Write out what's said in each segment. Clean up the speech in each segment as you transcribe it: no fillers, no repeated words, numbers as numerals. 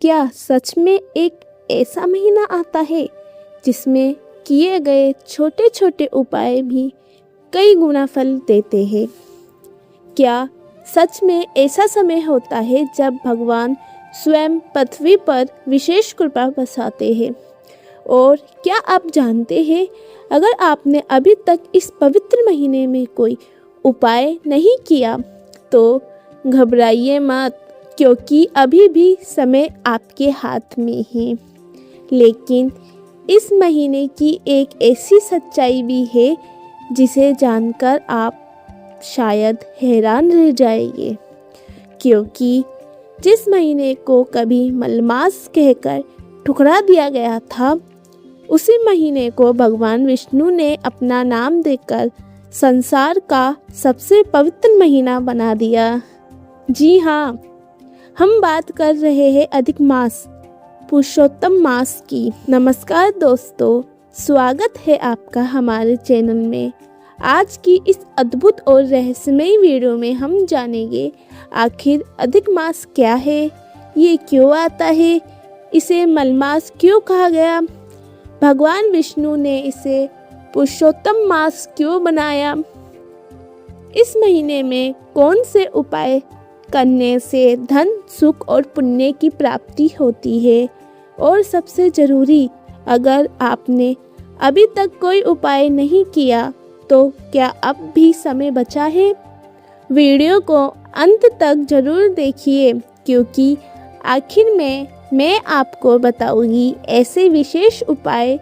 क्या सच में एक ऐसा महीना आता है जिसमें किए गए छोटे छोटे उपाय भी कई गुना फल देते हैं? क्या सच में ऐसा समय होता है जब भगवान स्वयं पृथ्वी पर विशेष कृपा बरसाते हैं? और क्या आप जानते हैं, अगर आपने अभी तक इस पवित्र महीने में कोई उपाय नहीं किया तो घबराइए मत, क्योंकि अभी भी समय आपके हाथ में है। लेकिन इस महीने की एक ऐसी सच्चाई भी है जिसे जानकर आप शायद हैरान रह जाएंगे, क्योंकि जिस महीने को कभी मलमास कहकर ठुकरा दिया गया था, उसी महीने को भगवान विष्णु ने अपना नाम देकर संसार का सबसे पवित्र महीना बना दिया। जी हाँ, हम बात कर रहे हैं अधिक मास, पुरुषोत्तम मास की। नमस्कार दोस्तों, स्वागत है आपका हमारे चैनल में। आज की इस अद्भुत और रहस्यमयी वीडियो में हम जानेंगे आखिर अधिक मास क्या है, ये क्यों आता है, इसे मलमास क्यों कहा गया, भगवान विष्णु ने इसे पुरुषोत्तम मास क्यों बनाया, इस महीने में कौन से उपाय करने से धन, सुख और पुण्य की प्राप्ति होती है, और सबसे ज़रूरी, अगर आपने अभी तक कोई उपाय नहीं किया तो क्या अब भी समय बचा है? वीडियो को अंत तक ज़रूर देखिए, क्योंकि आखिर में मैं आपको बताऊंगी ऐसे विशेष उपाय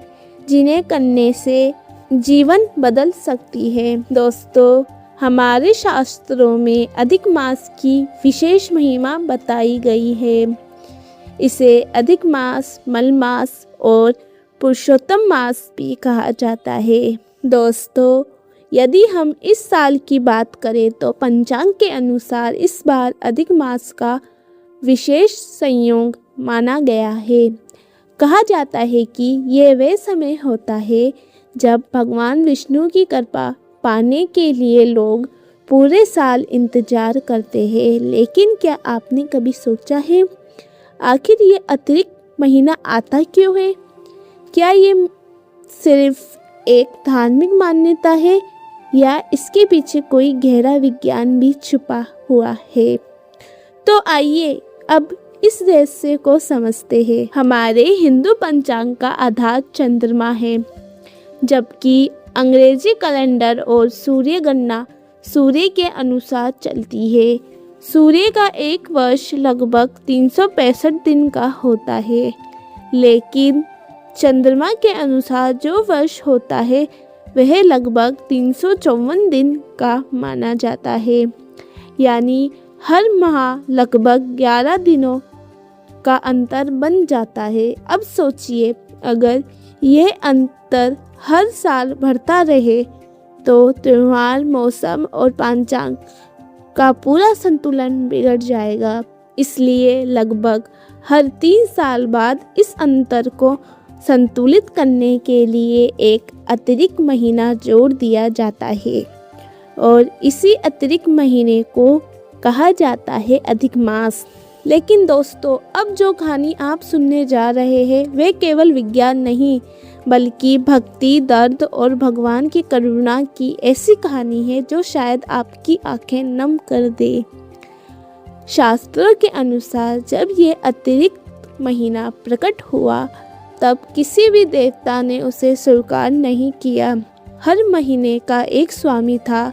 जिन्हें करने से जीवन बदल सकती है। दोस्तों, हमारे शास्त्रों में अधिक मास की विशेष महिमा बताई गई है। इसे अधिक मास, मलमास और पुरुषोत्तम मास भी कहा जाता है। दोस्तों, यदि हम इस साल की बात करें तो पंचांग के अनुसार इस बार अधिक मास का विशेष संयोग माना गया है। कहा जाता है कि ये वह समय होता है जब भगवान विष्णु की कृपा पाने के लिए लोग पूरे साल इंतजार करते हैं। लेकिन क्या आपने कभी सोचा है, आखिर ये अतिरिक्त महीना आता क्यों है? क्या ये सिर्फ एक धार्मिक मान्यता है या इसके पीछे कोई गहरा विज्ञान भी छुपा हुआ है? तो आइए अब इस रहस्य को समझते हैं। हमारे हिंदू पंचांग का आधार चंद्रमा है, जबकि अंग्रेजी कैलेंडर और सूर्य गणना सूर्य के अनुसार चलती है। सूर्य का एक वर्ष लगभग 365 दिन का होता है, लेकिन चंद्रमा के अनुसार जो वर्ष होता है वह लगभग 354 दिन का माना जाता है। यानी हर माह लगभग 11 दिनों का अंतर बन जाता है। अब सोचिए, अगर यह अंतर हर साल बढ़ता रहे तो त्योहार, मौसम और पंचांग का पूरा संतुलन बिगड़ जाएगा। इसलिए लगभग हर 3 साल बाद इस अंतर को संतुलित करने के लिए एक अतिरिक्त महीना जोड़ दिया जाता है, और इसी अतिरिक्त महीने को कहा जाता है अधिक मास। लेकिन दोस्तों, अब जो कहानी आप सुनने जा रहे हैं वे केवल विज्ञान नहीं, बल्कि भक्ति, दर्द और भगवान की करुणा की ऐसी कहानी है जो शायद आपकी आंखें नम कर दे। शास्त्रों के अनुसार जब ये अतिरिक्त महीना प्रकट हुआ, तब किसी भी देवता ने उसे स्वीकार नहीं किया। हर महीने का एक स्वामी था,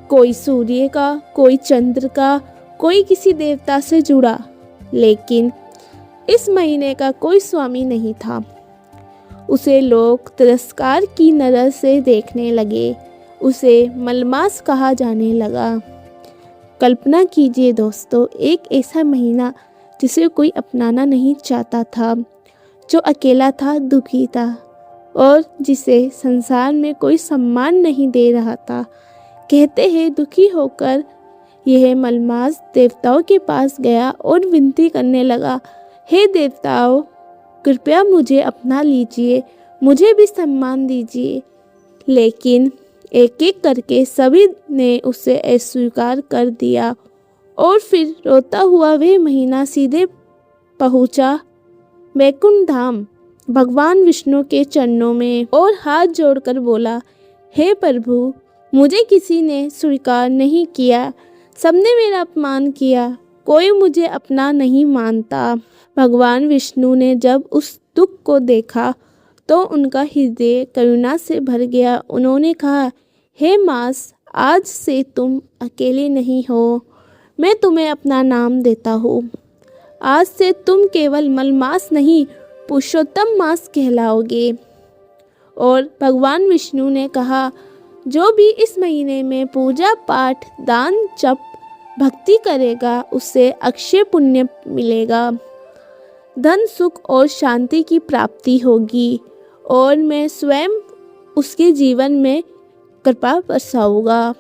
कोई सूर्य का, कोई चंद्र का, कोई किसी देवता से जुड़ा, लेकिन इस महीने का कोई स्वामी नहीं था। उसे लोग तिरस्कार की नज़र से देखने लगे, उसे मलमास कहा जाने लगा। कल्पना कीजिए दोस्तों, एक ऐसा महीना जिसे कोई अपनाना नहीं चाहता था, जो अकेला था, दुखी था, और जिसे संसार में कोई सम्मान नहीं दे रहा था। कहते हैं दुखी होकर यह मलमास देवताओं के पास गया और विनती करने लगा, हे देवताओं, कृपया मुझे अपना लीजिए, मुझे भी सम्मान दीजिए। लेकिन एक एक करके सभी ने उसे अस्वीकार कर दिया, और फिर रोता हुआ वह महीना सीधे पहुंचा वैकुंठ धाम भगवान विष्णु के चरणों में और हाथ जोड़कर बोला, हे प्रभु, मुझे किसी ने स्वीकार नहीं किया, सबने मेरा अपमान किया, कोई मुझे अपना नहीं मानता। भगवान विष्णु ने जब उस दुख को देखा तो उनका हृदय करुणा से भर गया। उन्होंने कहा, हे मास, आज से तुम अकेले नहीं हो, मैं तुम्हें अपना नाम देता हूँ। आज से तुम केवल मलमास नहीं, पुरुषोत्तम मास कहलाओगे। और भगवान विष्णु ने कहा, जो भी इस महीने में पूजा पाठ, दान, जप, भक्ति करेगा उसे अक्षय पुण्य मिलेगा, धन, सुख और शांति की प्राप्ति होगी और मैं स्वयं उसके जीवन में कृपा बरसाऊंगा।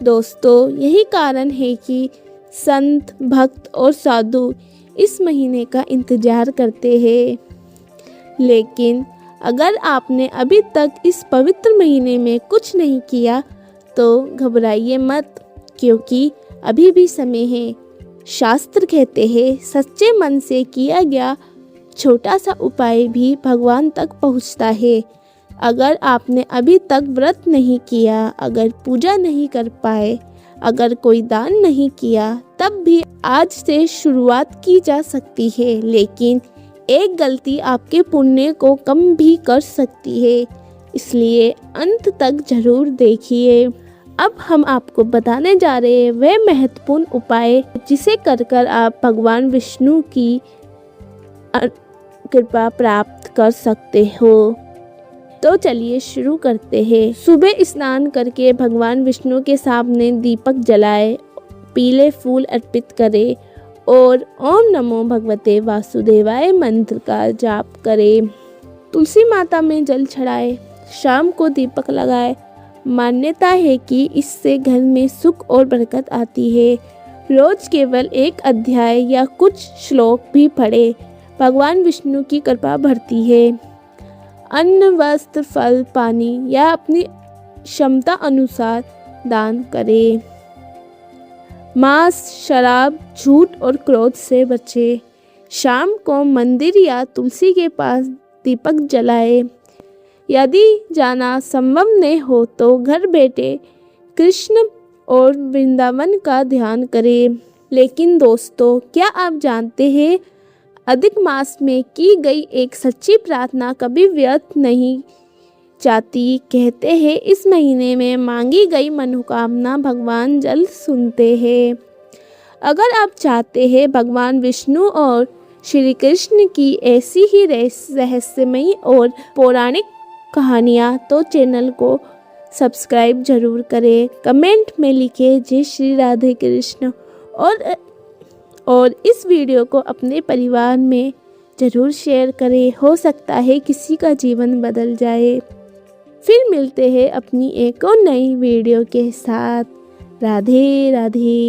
दोस्तों, यही कारण है कि संत, भक्त और साधु इस महीने का इंतजार करते हैं। लेकिन अगर आपने अभी तक इस पवित्र महीने में कुछ नहीं किया तो घबराइए मत, क्योंकि अभी भी समय है। शास्त्र कहते हैं, सच्चे मन से किया गया छोटा सा उपाय भी भगवान तक पहुंचता है। अगर आपने अभी तक व्रत नहीं किया, अगर पूजा नहीं कर पाए, अगर कोई दान नहीं किया, तब भी आज से शुरुआत की जा सकती है। लेकिन एक गलती आपके पुण्य को कम भी कर सकती है, इसलिए अंत तक जरूर देखिए। अब हम आपको बताने जा रहे हैं वह महत्वपूर्ण उपाय जिसे कर आप भगवान विष्णु की कृपा प्राप्त कर सकते हो। तो चलिए शुरू करते हैं। सुबह स्नान करके भगवान विष्णु के सामने दीपक जलाए, पीले फूल अर्पित करें और ओम नमो भगवते वासुदेवाय मंत्र का जाप करें। तुलसी माता में जल चढ़ाए, शाम को दीपक लगाए। मान्यता है कि इससे घर में सुख और बरकत आती है। रोज केवल एक अध्याय या कुछ श्लोक भी पढ़े, भगवान विष्णु की कृपा बढ़ती है। अन्न, वस्त्र, फल, पानी या अपनी क्षमता अनुसार दान करें। मांस, शराब, झूठ और क्रोध से बचें। शाम को मंदिर या तुलसी के पास दीपक जलाएं। यदि जाना संभव न हो तो घर बैठे कृष्ण और वृंदावन का ध्यान करें। लेकिन दोस्तों, क्या आप जानते हैं, अधिक मास में की गई एक सच्ची प्रार्थना कभी व्यर्थ नहीं जाती। कहते हैं इस महीने में मांगी गई मनोकामना भगवान जल्द सुनते हैं। अगर आप चाहते हैं भगवान विष्णु और श्री कृष्ण की ऐसी ही रहस्यमयी और पौराणिक कहानियाँ, तो चैनल को सब्सक्राइब जरूर करें। कमेंट में लिखें जय श्री राधे कृष्ण और इस वीडियो को अपने परिवार में ज़रूर शेयर करें। हो सकता है किसी का जीवन बदल जाए। फिर मिलते हैं अपनी एक और नई वीडियो के साथ। राधे राधे।